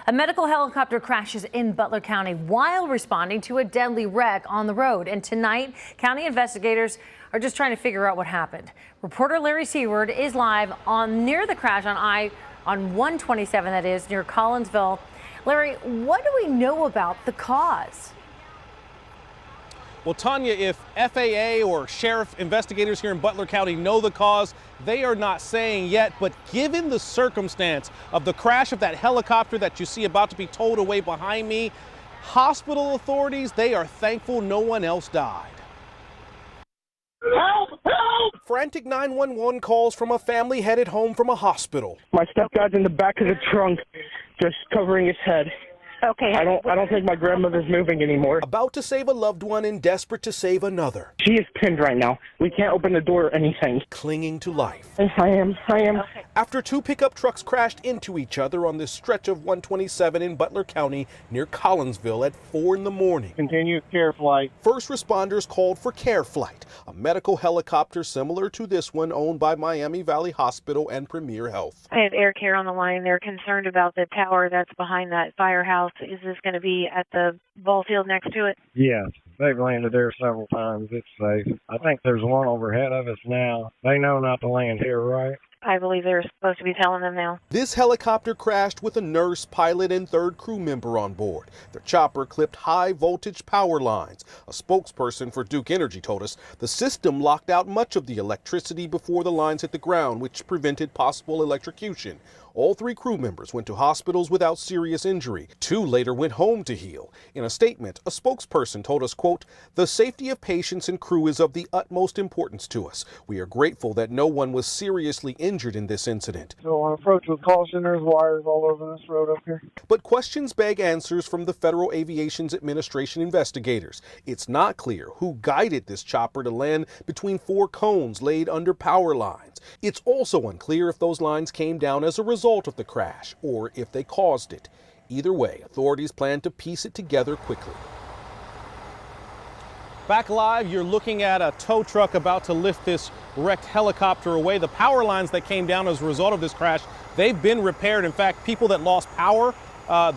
A medical helicopter crashes in Butler County while responding to a deadly wreck on the road. And tonight, county investigators are just trying to figure out what happened. Reporter Larry Seward is live near the crash on 127, that is, near Collinsville. Larry, what do we know about the cause? Well, Tanya, if FAA or sheriff investigators here in Butler County know the cause, they are not saying yet. But given the circumstance of the crash of that helicopter that you see about to be towed away behind me, hospital authorities, they are thankful no one else died. Help! Help! Frantic 911 calls from a family headed home from a hospital. My stepdad's in the back of the trunk, just covering his head. Okay. I don't think my grandmother's moving anymore. About to save a loved one and desperate to save another. She is pinned right now. We can't open the door or anything. Clinging to life. I am. Okay. After two pickup trucks crashed into each other on this stretch of 127 in Butler County near Collinsville at 4 in the morning. Continue care flight. First responders called for Care Flight, a medical helicopter similar to this one owned by Miami Valley Hospital and Premier Health. I have Air Care on the line. They're concerned about the tower that's behind that firehouse. Is this going to be at the ball field next to it? Yes, they've landed there several times. It's safe. I think there's one overhead of us now. They know not to land here, right? I believe they're supposed to be telling them now. This helicopter crashed with a nurse, pilot, and third crew member on board. The chopper clipped high voltage power lines. A spokesperson for Duke Energy told us the system locked out much of the electricity before the lines hit the ground, which prevented possible electrocution. All three crew members went to hospitals without serious injury. Two later went home to heal. In a statement, a spokesperson told us, quote, "The safety of patients and crew is of the utmost importance to us. We are grateful that no one was seriously injured in this incident." So on approach with caution, there's wires all over this road up here. But questions beg answers from the Federal Aviation Administration investigators. It's not clear who guided this chopper to land between four cones laid under power lines. It's also unclear if those lines came down as a result of the crash or if they caused it. Either way, authorities plan to piece it together quickly. Back live, you're looking at a tow truck about to lift this wrecked helicopter away. The power lines that came down as a result of this crash, they've been repaired. In fact, people that lost power,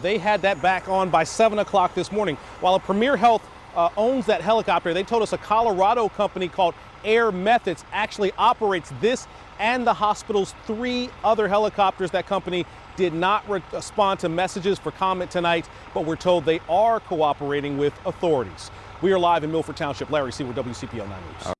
they had that back on by 7 o'clock this morning. While a Premier Health owns that helicopter, they told us a Colorado company called Air Methods actually operates this and the hospital's three other helicopters. That company did not respond to messages for comment tonight, but we're told they are cooperating with authorities. We are live in Milford Township. Larry Seward, WCPL 9 News.